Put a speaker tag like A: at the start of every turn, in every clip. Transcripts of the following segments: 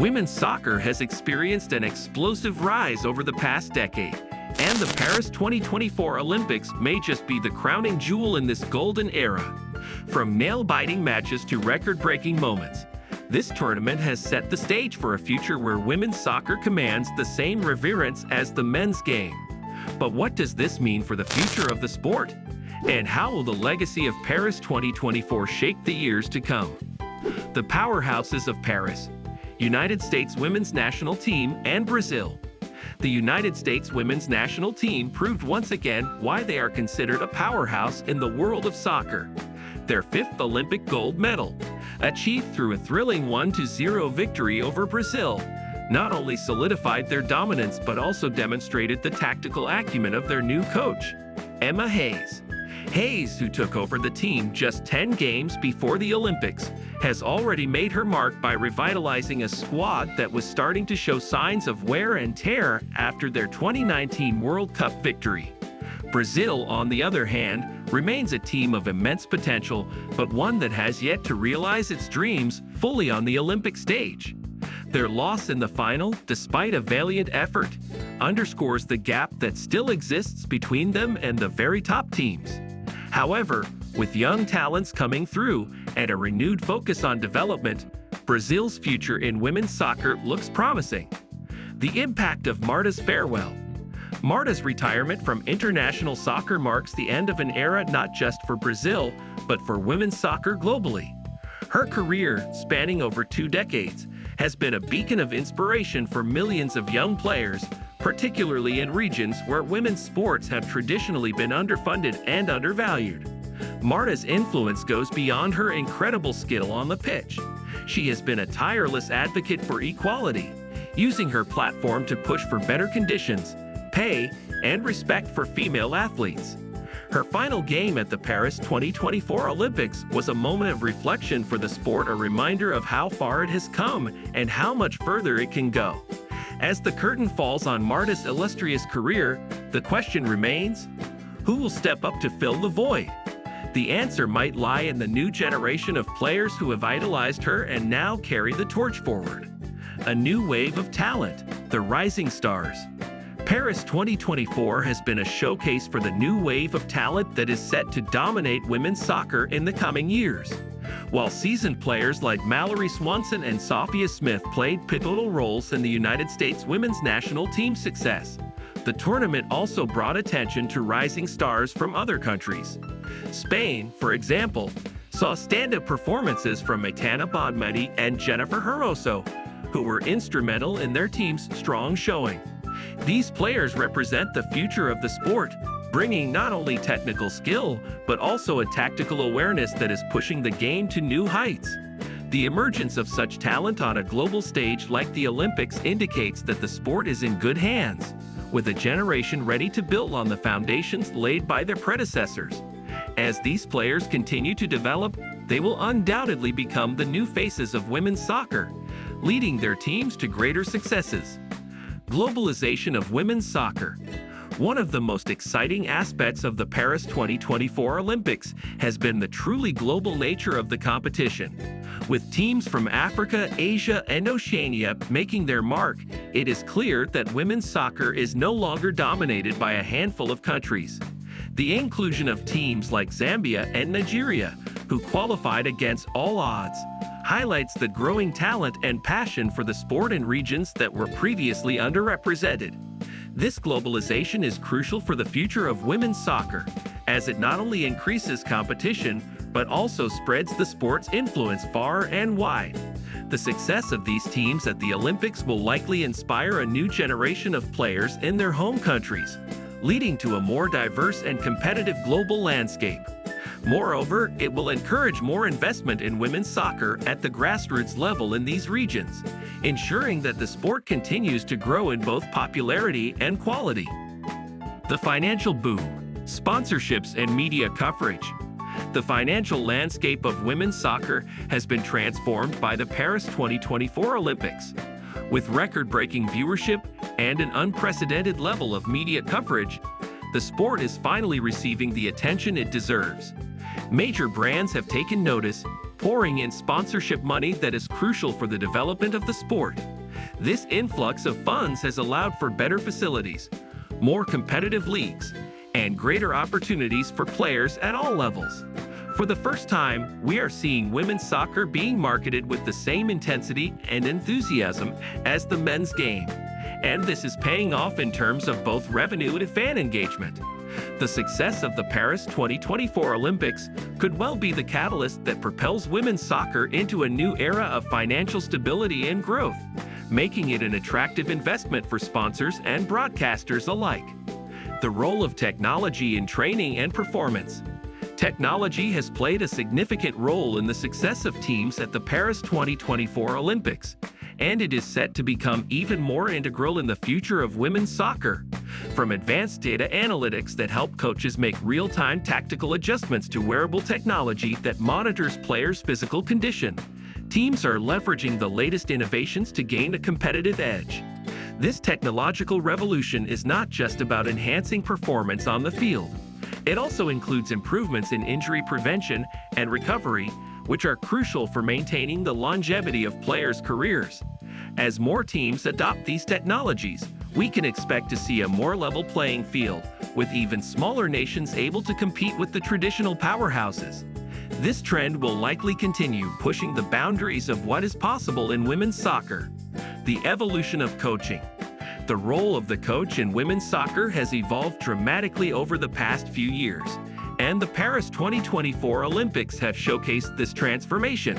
A: Women's soccer has experienced an explosive rise over the past decade, and the Paris 2024 Olympics may just be the crowning jewel in this golden era. From nail-biting matches to record-breaking moments, this tournament has set the stage for a future where women's soccer commands the same reverence as the men's game. But what does this mean for the future of the sport? And how will the legacy of Paris 2024 shape the years to come? The powerhouses of Paris: United States women's national team and Brazil. The United States women's national team proved once again why they are considered a powerhouse in the world of soccer. Their fifth Olympic gold medal, achieved through a thrilling 1-0 victory over Brazil, not only solidified their dominance but also demonstrated the tactical acumen of their new coach, Emma Hayes. Hayes, who took over the team just 10 games before the Olympics, has already made her mark by revitalizing a squad that was starting to show signs of wear and tear after their 2019 World Cup victory. Brazil, on the other hand, remains a team of immense potential, but one that has yet to realize its dreams fully on the Olympic stage. Their loss in the final, despite a valiant effort, underscores the gap that still exists between them and the very top teams. However, with young talents coming through and a renewed focus on development, Brazil's future in women's soccer looks promising. The impact of Marta's farewell. Marta's retirement from international soccer marks the end of an era not just for Brazil, but for women's soccer globally. Her career, spanning over 2 decades, has been a beacon of inspiration for millions of young players, particularly in regions where women's sports have traditionally been underfunded and undervalued. Marta's influence goes beyond her incredible skill on the pitch. She has been a tireless advocate for equality, using her platform to push for better conditions, pay, and respect for female athletes. Her final game at the Paris 2024 Olympics was a moment of reflection for the sport, a reminder of how far it has come and how much further it can go. As the curtain falls on Marta's illustrious career, the question remains: who will step up to fill the void? The answer might lie in the new generation of players who have idolized her and now carry the torch forward. A new wave of talent, the rising stars. Paris 2024 has been a showcase for the new wave of talent that is set to dominate women's soccer in the coming years. While seasoned players like Mallory Swanson and Sophia Smith played pivotal roles in the United States women's national team's success, the tournament also brought attention to rising stars from other countries. Spain, for example, saw stand-up performances from Aitana Bonmatí and Jennifer Hermoso, who were instrumental in their team's strong showing. These players represent the future of the sport, bringing not only technical skill, but also a tactical awareness that is pushing the game to new heights. The emergence of such talent on a global stage like the Olympics indicates that the sport is in good hands, with a generation ready to build on the foundations laid by their predecessors. As these players continue to develop, they will undoubtedly become the new faces of women's soccer, leading their teams to greater successes. Globalization of women's soccer. One of the most exciting aspects of the Paris 2024 Olympics has been the truly global nature of the competition. With teams from Africa, Asia, and Oceania making their mark, it is clear that women's soccer is no longer dominated by a handful of countries. The inclusion of teams like Zambia and Nigeria, who qualified against all odds, highlights the growing talent and passion for the sport in regions that were previously underrepresented. This globalization is crucial for the future of women's soccer, as it not only increases competition, but also spreads the sport's influence far and wide. The success of these teams at the Olympics will likely inspire a new generation of players in their home countries, leading to a more diverse and competitive global landscape. Moreover, it will encourage more investment in women's soccer at the grassroots level in these regions, ensuring that the sport continues to grow in both popularity and quality. The financial boom, sponsorships and media coverage. The financial landscape of women's soccer has been transformed by the Paris 2024 Olympics. With record-breaking viewership and an unprecedented level of media coverage, the sport is finally receiving the attention it deserves. Major brands have taken notice, pouring in sponsorship money that is crucial for the development of the sport. This influx of funds has allowed for better facilities, more competitive leagues, and greater opportunities for players at all levels. For the first time, we are seeing women's soccer being marketed with the same intensity and enthusiasm as the men's game, and this is paying off in terms of both revenue and fan engagement. The success of the Paris 2024 Olympics could well be the catalyst that propels women's soccer into a new era of financial stability and growth, making it an attractive investment for sponsors and broadcasters alike. The role of technology in training and performance. Technology has played a significant role in the success of teams at the Paris 2024 Olympics, and it is set to become even more integral in the future of women's soccer. From advanced data analytics that help coaches make real-time tactical adjustments to wearable technology that monitors players' physical condition, teams are leveraging the latest innovations to gain a competitive edge. This technological revolution is not just about enhancing performance on the field. It also includes improvements in injury prevention and recovery, which are crucial for maintaining the longevity of players' careers. As more teams adopt these technologies, we can expect to see a more level playing field, with even smaller nations able to compete with the traditional powerhouses. This trend will likely continue pushing the boundaries of what is possible in women's soccer. The evolution of coaching. The role of the coach in women's soccer has evolved dramatically over the past few years, and the Paris 2024 Olympics have showcased this transformation.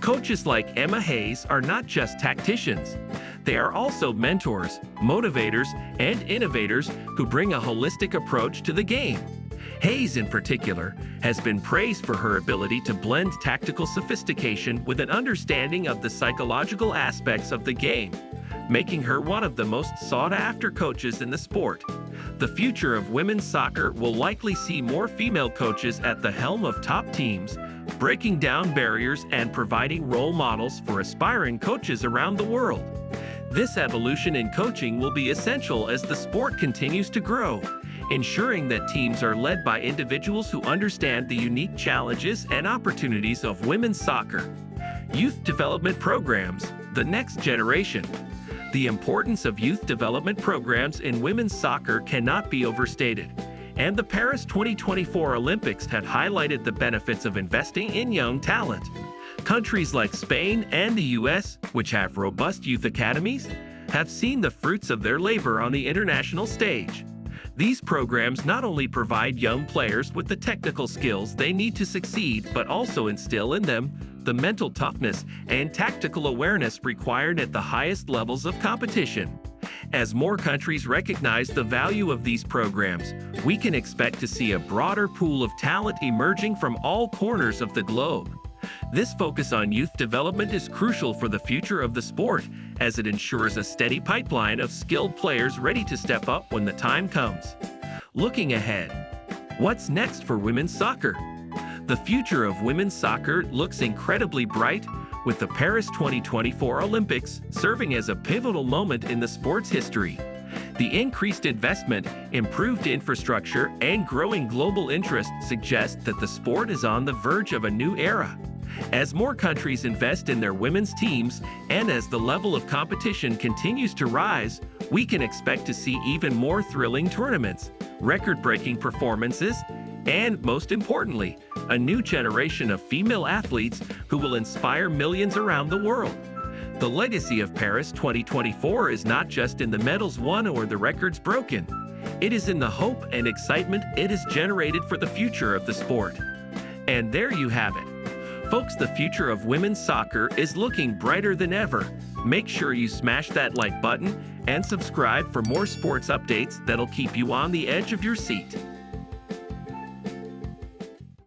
A: Coaches like Emma Hayes are not just tacticians. They are also mentors, motivators, and innovators who bring a holistic approach to the game. Hayes, in particular, has been praised for her ability to blend tactical sophistication with an understanding of the psychological aspects of the game, making her one of the most sought-after coaches in the sport. The future of women's soccer will likely see more female coaches at the helm of top teams, breaking down barriers and providing role models for aspiring coaches around the world. This evolution in coaching will be essential as the sport continues to grow, ensuring that teams are led by individuals who understand the unique challenges and opportunities of women's soccer. Youth development programs, the next generation. The importance of youth development programs in women's soccer cannot be overstated, and the Paris 2024 Olympics have highlighted the benefits of investing in young talent. Countries like Spain and the US, which have robust youth academies, have seen the fruits of their labor on the international stage. These programs not only provide young players with the technical skills they need to succeed, but also instill in them the mental toughness and tactical awareness required at the highest levels of competition. As more countries recognize the value of these programs, we can expect to see a broader pool of talent emerging from all corners of the globe. This focus on youth development is crucial for the future of the sport, as it ensures a steady pipeline of skilled players ready to step up when the time comes. Looking ahead, what's next for women's soccer? The future of women's soccer looks incredibly bright, with the Paris 2024 Olympics serving as a pivotal moment in the sport's history. The increased investment, improved infrastructure, and growing global interest suggest that the sport is on the verge of a new era. As more countries invest in their women's teams, and as the level of competition continues to rise, we can expect to see even more thrilling tournaments, record-breaking performances, and, most importantly, a new generation of female athletes who will inspire millions around the world. The legacy of Paris 2024 is not just in the medals won or the records broken. It is in the hope and excitement it has generated for the future of the sport. And there you have it. Folks, the future of women's soccer is looking brighter than ever. Make sure you smash that like button and subscribe for more sports updates that'll keep you on the edge of your seat.